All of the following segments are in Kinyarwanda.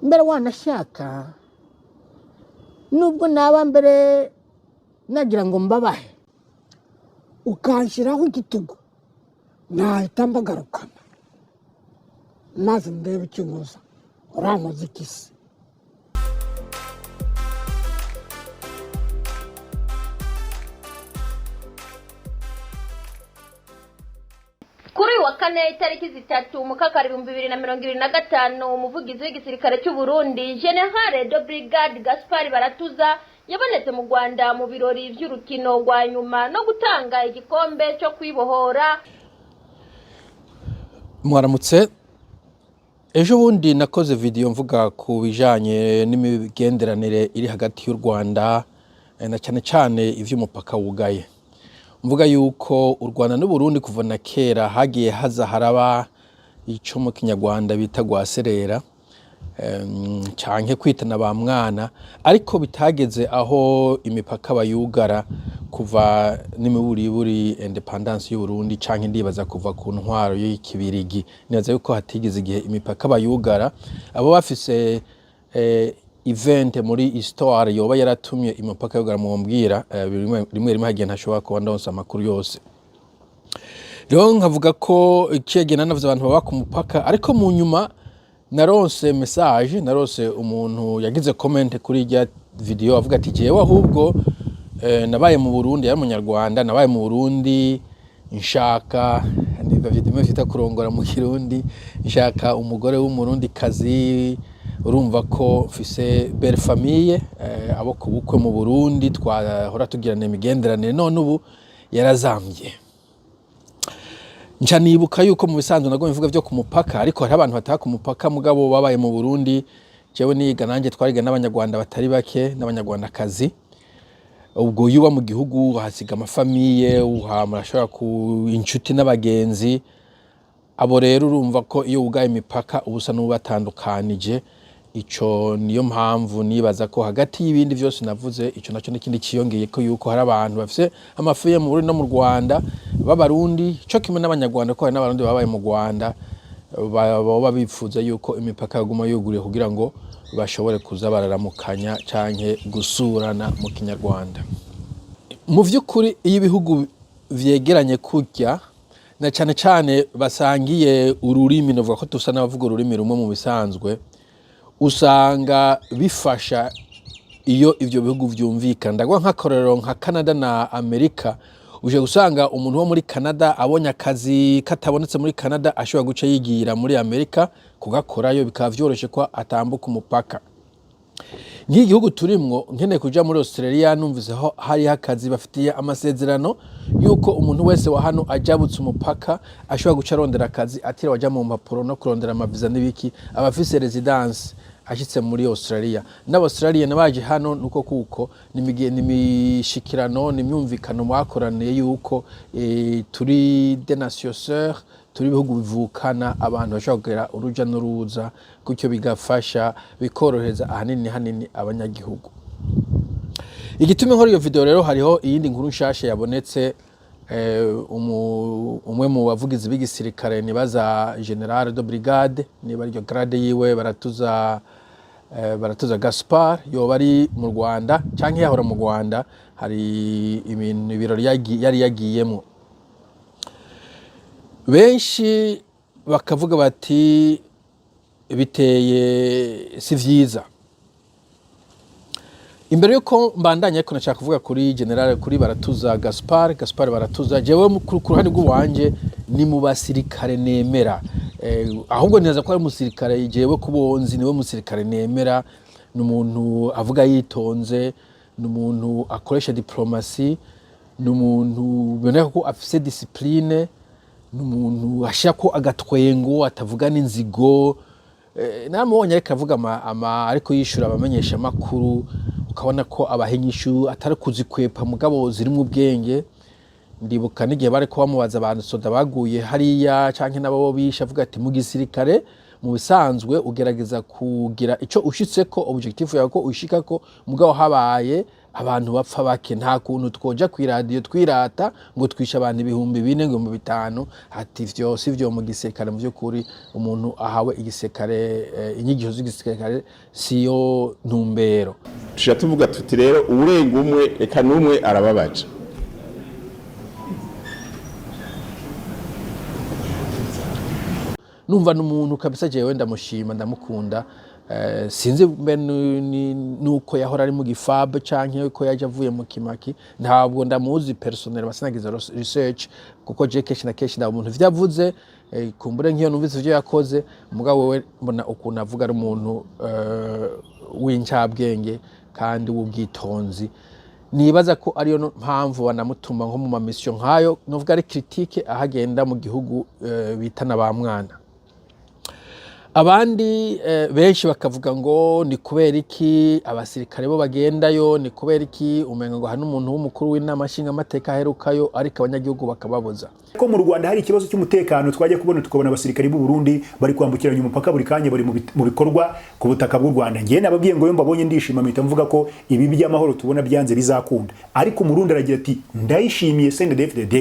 mbere wanashaka nubwo naba mbere nagira ngo mbabahe ukanshyiraho igitugu nahita mbagarukana maze ndebe icyo nkoza urankoze iki se. Kuri wa kane itariki 3 Mukakara 2025 umuvugizi w'igisirikare cy'u Burundi General de Brigade Gaspard Baratuza yabonetse mu Rwanda mu birori by'urukino rwa nyuma no gutanga igikombe cyo kwibohora. Mwaramutse. Ejo bundi nakoze video mvuga ku bijanye n'imigenderanire iri hagati y'u Rwanda na cyane cyane ivy'umupaka wugaye. Mvuga yuko u Rwanda n'u Burundi kuva na kera hagiye haza haraba ico mu Kinyarwanda bita gwaserera canke kwitana ba mwana, ariko bitageze aho imipaka bayugara kuva n'imiburiburi independence y'u Burundi canke ndibaza kuva ku ntwaro y'ikibirigi. Nibaza yuko hatigeze igihe imipaka bayugara, abo bafise event muri histoire yoba yaratumye imipaka yugara mu mbwira rimwe hagiye ntashobora kuba ndonsa amakuru yose. Rero nkavuga ko ikiyegena navuze abantu baba ku mupaka, ariko mu nyuma naronse message, naronse umuntu yagize comment kuri irya video avuga ati jewe ahubwo nabaye mu Burundi, yari umunyarwanda, nabaye mu Burundi nshaka ndivyo vyita kurongora mu Kirundi, nshaka umugore w'umurundi kazi, urumva ko mfise belle famille, abo kubukwe mu Burundi twahora tugirana imigenderanire, none ubu yarazamye. Nca nibuka yuko mu bisanzwe nago mvuga byo ku mupaka, ariko hari abantu bataka ku mupaka mugabo babaye mu Burundi. Jewe niga nanjye twariga n'abanyarwanda batari bake n'abanyarwanda kazi. Ubwo yuba mu gihugu hasiga amafamiye, uhamurashobora ku inshuti n'abagenzi. Abo rero urumva ko iyo ugaye imipaka ubusa n'ubatandukanije. Ico niyo mpamvu nibaza ko hagati y'ibindi byose navuze ico naco n'ikindi ciyongeye ko yuko hari abantu bafise amafuye mu Burundi no mu Rwanda b'abarundi, cyo kimwe n'abanyarwanda ko hari n'abarundi babaye mu Rwanda baba bifuza yuko imipaka yaguma yuguriye kugira ngo bashobore kuza bararamukanya canke gusurana mu Kinyarwanda. Mu vy'ukuri iyo ibihugu vyegeranye kurya na cyane cyane basangiye ururimi, novuga ko tusa n'abavuga ururimi rumwe mu bisanzwe, usanga bifasha iyo ivyo bihugu vyumvikana. Ndagwa nk'akorero nka Canada na Amerika, uje gusanga umuntu wo muri Canada abonye akazi katabonetse muri Canada ashobora guca yigira muri Amerika kugakorayo, bikaba vyoroshe ko atambuka umupaka. Nk'igihugu turimwo nkene kuja muri Australia, numvise ho hari akazi bafitiye amasezerano yuko umuntu wese wa hano ajabutse umupaka ashobora guca arondera akazi atira waja mu mpapuro no kurondera amaviza n'ibiki, abafise residence ashitse muri Australia. N'Australia nabaje hano nuko kuko nimishikirano nimyumvikano mwakoraniye yuko turi des nations sœurs, turi bihugu bivukana, abantu bashobora uruja n'uruza, gutyo bigafasha bikorohereza hanini abanyagihugu. Igitume nkora iyo video rero, hariho iyindi nkuru nshasha yabonetse. Umwe mu bavugizi b'igisirikare nibaza General de Brigade, niba aryo grade yiwe Baratuza Gaspard, yoba ari mu Rwanda canke yahora mu Rwanda. Hari ibintu ibirori yari yagiyemo, benshi bakavuga bati biteye si vyiza. Imbere yuko mbandanya ko nashaka kuvuga kuri General kuri Baratuza Gaspard Baratuza, jewe ku ruhande rw'uwanje ni mu basirikare nemera, ahubwo neza ko ari umusirikare jewe kubonzi niwe musirikare nemera. N'umuntu avuga yitonze, n'umuntu akoresha diplomasi, n'umuntu biboneka ko afise discipline, n'umuntu ashaka agatwengo atavuga n'inzigo. Namubonye ariko avuga ariko yishura abamenyesha makuru, ukabona ko abahenyishu atari kuzikwepa mugabo ziri mu bwenge. Ndibuka n'igihe bari ko bamubaza abantu soda baguye hariya canke nabo bisha, avuga ati mu gisirikare mu bisanzwe ugerageza kugira ico ushitseko, objectif yawe ko ushikako, mugabo habaye abantu bapfa bake nta kuntu twoja ku radio twirata ngo twisha abantu 4,000 ngo 5,000 ati vyo si vyo mu gisirikare mu by'ukuri umuntu ahawe igisirikare inyigisho z'igisirikare siyo ntumbero tusha tuvuga tuti rero urenga umwe eka numwe arababaje numva n'umuntu kabisa jewe ndamushima ndamukunda sinzi mbe nuko yahora ari mu gifab canke ko yaje avuye mu kimaki ntabwo ndamuzi personnel basinagiza research kuko je keshi na keshi nda umuntu vyavuze kumbure nkiyo numvise ivyo yakoze mugabo wewe mbona ukuntu avuga ari umuntu w'incabwenge kandi w'ubwitonzi nibaza ko ariyo mpamvu banamutuma nko mu mission nkayo novuga ari critique ahagenda mu gihugu bitana ba mwana abandi benshi bakavuga ngo ni kubera iki abasirikare bo bagendayo ni kubera iki umenga ngo hano umuntu w'umukuru w'inama nshinga amateka aherukayo ariko abanyagihugu bakababuza ko mu Rwanda hari ikibazo cy'umutekano twaje kubona tukabona abasirikare b'u Burundi bari kwambukiranya umupaka buri kanya bari mu bikorwa ku butaka bw'u Rwanda ngiye nababwiye ngo mbabonye ndishima mpita mvuga ko ibi by'amahoro tubona byanze bizakunda ariko Murundi aragira ati ndayishimiye CNDD-FDD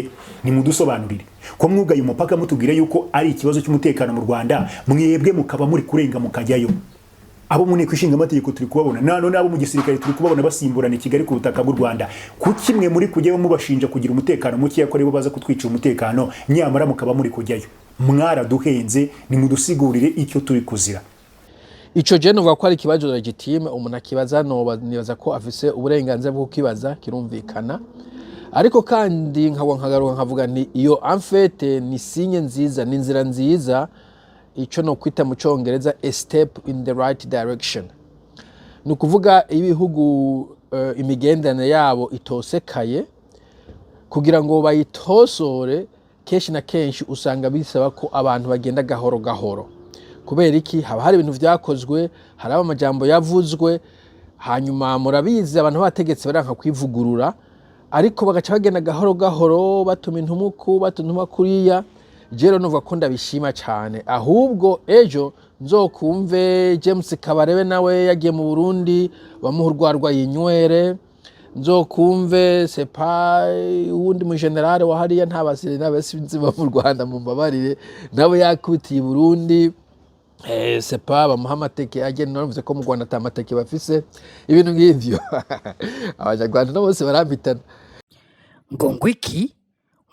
ni mudusobanurire ko mwugaye umupaka mutubwire yuko ari ikibazo cy'umutekano mu Rwanda mwebwe mukaba muri kurenga mukajyayo abo mu nteko ishinga amategeko turi kubabona none abo mu gisirikare turi kubabona basimburana i Kigali ku butaka bw'u Rwanda kuki mwe muri kujyayo mubashinja kugira umutekano muke yakore bo baza kutwica umutekano nyamara mukaba muri kujyayo mwaraduhenze ni mudusigurire icyo turi kuzira ico je novuga ko ari ikibazo legitime umuntu akibaza nibaza ko afise uburenganzira bwo kukibaza kirumvikana ariko kandi nkagaruka nkavuga ni iyo en fait ni signe nziza ni inzira nziza ico no kwita mu Congereza a step in the right direction ni kuvuga ibihugu imigendane yabo itosekaye kugira ngo bayitosore kenshi na kenshi usanga bisaba ko abantu bagenda gahoro gahoro kubera iki haba hari ibintu vyakozwe hari amajambo yavuzwe hanyuma murabizi abantu bategetse baranka kwivugurura ariko bagaca bagenda gahoro gahoro batuma intumuku batuma kuriya jero nuvuga ko ndabishima cyane ahubwo ejo nzokumve James Kabarebe nawe yagiye mu Burundi bamuhurwarwa yinywere nzokumve sepa uwundi mu general wa hariya ntabasire n'abasinzi ba mu Rwanda mu mbabarire nawe yakubitiye Burundi sepa bamuha amateke agenda navuze ko mu Rwanda atamateke bafise ibintu ngivyo abanyarwanda no bose barambitana ngo ngwiki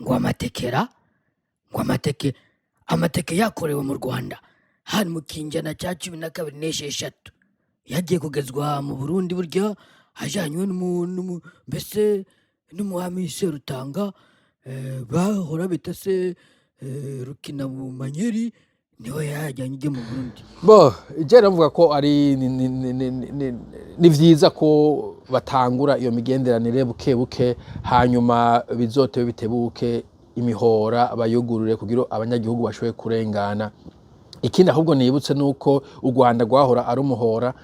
ngo amatekera ngo amateke yakorewe mu Rwanda hari mu kinjana cya 12 yagiye kugezwa mu Burundi buryo ajanywe mbese n'umuhamisi Rutanga bahora bitase Rukina mu Manyeri niwe yajyanye mu Burundi bo ijera mvuga ko ari ni vyiza ko batangura iyo migenderanire buke buke hanyuma bizotewe bitebuke imihora abayugurure kugira abanyagihugu bashoboye kurengana ikindi ahubwo nibutse nuko u Rwanda rwahora ari umuhora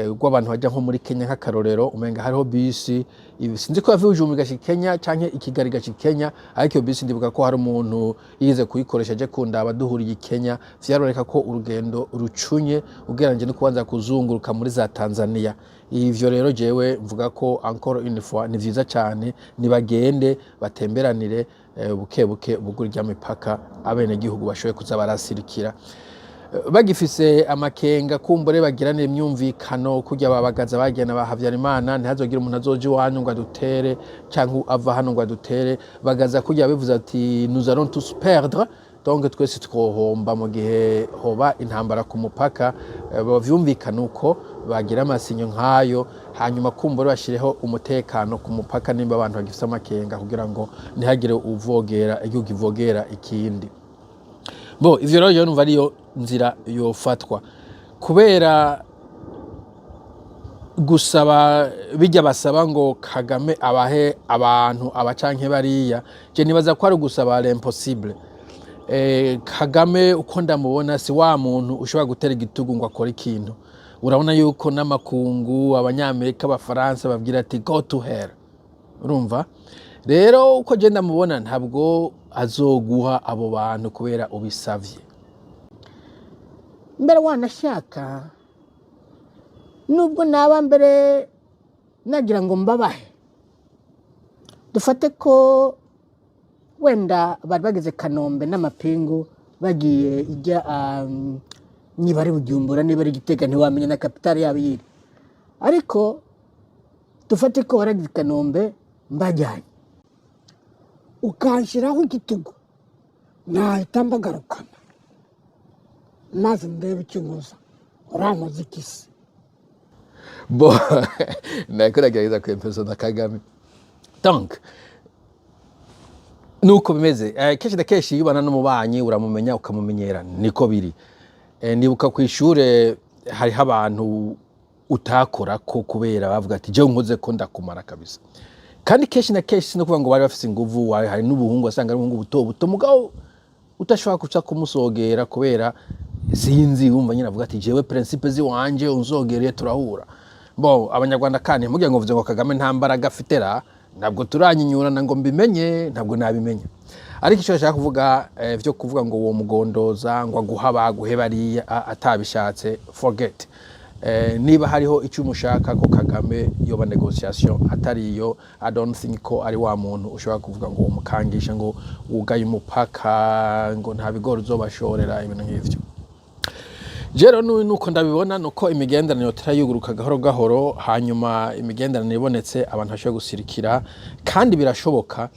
rw'abantu bajya nko muri Kenya nk'akarorero umenga hariho bisi sinzi ko yavuye ujumbe gashika Kenya canke ikigari gashika Kenya ariko bisi ndibuka ko hari umuntu yize kuyikoresha aje kundaba duhuriye Kenya vyaroreka ko urugendo rucunye ugeranje no kubanza kuzunguruka muri za Tanzania ivyo rero jewe mvuga ko encore une fois ni vyiza cyane nibagende batemberanire buke buke ubuguri ry'amipaka abene gihugu bashoboye kuza barasirikira bagifise amakenga kumbure bagirane imyumvikano kujya babagaza bagena bahavyarimana ntihazogira umuntu azoje wanyu ngo adutere cyangwa ava hano ngo adutere bagaza kujya bivuze ati nous allons tous perdre donc twese twohomba mu gihe hoba intambara ku mupaka bavyumvikana uko bagira amasinyo nkayo hanyuma kumbure bashireho umutekano ku mupaka nimba abantu bagifise amakenga kugira ngo ntihagire uvogera igihugu ivogera ikindi bo ivyo rero numva ariyo nzira yofatwa kubera gusaba bijya basaba ngo Kagame abahe abantu abacanke bariya je nibaza ko ari gusaba l'impossible Kagame uko ndamubona si wa muntu ushobora gutera igitugu ngo akora ikintu urabona yuko n'amakungu abanyamerika abafaransa babwira ati go to hell urumva rero uko je ndamubona ntabwo azoguha abo bantu kubera ubisavye mbere wanashaka nubwo naba mbere nagira ngo mbabahe dufate ko wenda bari bageze Kanombe n'amapingu bagiye ijya niba ari Bujumbura niba ari Gitega ntiwamenya na kapitali yabo yiri ariko dufate ko barageze Kanombe mbajyanye ukanshiraho igitugu nahita mbagarukana maze ndebe icyo nkoza urankoze ikisi bo nako nagerageza kwemeza na Kagame donc nuko bimeze kenshi na kenshi yibana n'umubanyi uramumenya ukamumenyera niko biri nibuka ku ishure hariho abantu utakora ko kubera bavuga ati je nkoze ko ndakumara kabisa kandi kenshi na kenshi no kuvuga ngo bari bafise inguvu hari n'ubuhungu asanga ari ubuhungu buto mugabo utashobora kuca kumusogera kubera sinzi wumva nyine avuga ati jewe principe zi wanje unzogereye turahura bo abanyarwanda kandi mugiye ngo vuze ngo Kagame nta mbaraga afitera ntabwo turanyinyurana ngo mbimenye ntabwo nabimenye ariko icyo nshaka kuvuga byo kuvuga ngo uwo mugondoza ngo aguhaba guhebariye atabishatse forget niba hariho icyo umushaka ko Kagame yoba negotiation atariyo I don't think ko ari wa muntu ushobora kuvuga ngo umukangisha ngo ugaye umupaka ngo nta bigoro zobashorera ibintu nk'ivyo jero nuko ndabibona nuko imigenderanire turayuguruka gahoro gahoro hanyuma imigenderanire ibonetse abantu bashobora gusirikira kandi birashoboka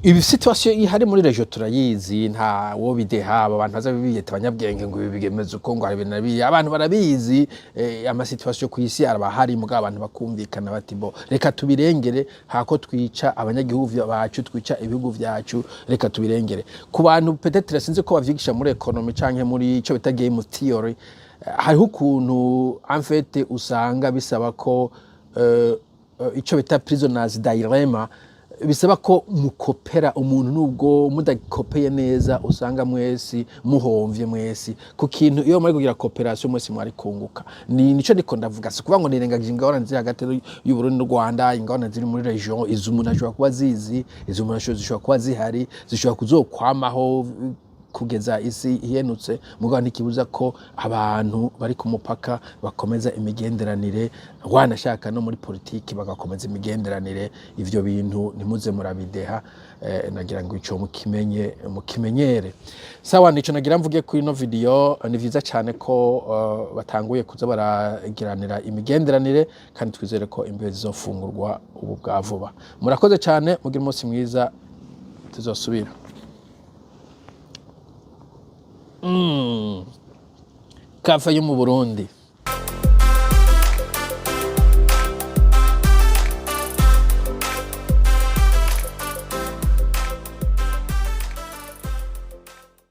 ibi situation ihari muri region turayizi nta wo bideha abantu baza bibiyeta abanyabwenge ngo bigemeze uko ngo ari nabi abantu barabizi ama situation ku isi arabahari muga abantu bakumvikana bati bo reka tubirengere hako twica abanyagihugu bacu twica ibihugu vyacu reka tubirengere ku bantu peut-être sinzi ko bavyigisha muri economy canke muri ico bita game theory hariho ukuntu en fait usanga bisaba ko ico bita prisoners dilemma bisaba ko mukopera umuntu nubwo mudakopeye neza usanga mwesi muhomvye mwesi ku kintu iyo muri kugira cooperation mwesi mwari kunguka nico ndiko ndavuga se kuvuga ngo nirengagije ingabana nzi hagati y'u Burundi n'u Rwanda ingabana ziri muri region izo umuntu ashobora kuba zizi izo umuntu ashobora kuba zihari zishobora kuzokwamaho kugeza isi ihenutse mugabo ntikibuza ko abantu bari ku mupaka bakomeza imigenderanire wanashaka no muri politiki bagakomeza imigenderanire ivyo bintu nimuze murabideha nagira ngo ico mukimenyere sawa nico nagira mvuge kuri no video ni vyiza cyane ko batanguye kuza baragiranira imigenderanire kandi twizere ko imbibe zizofungurwa ubu bwa vuba murakoze cyane mugira umunsi mwiza tuzosubira kafe yo mu Burundi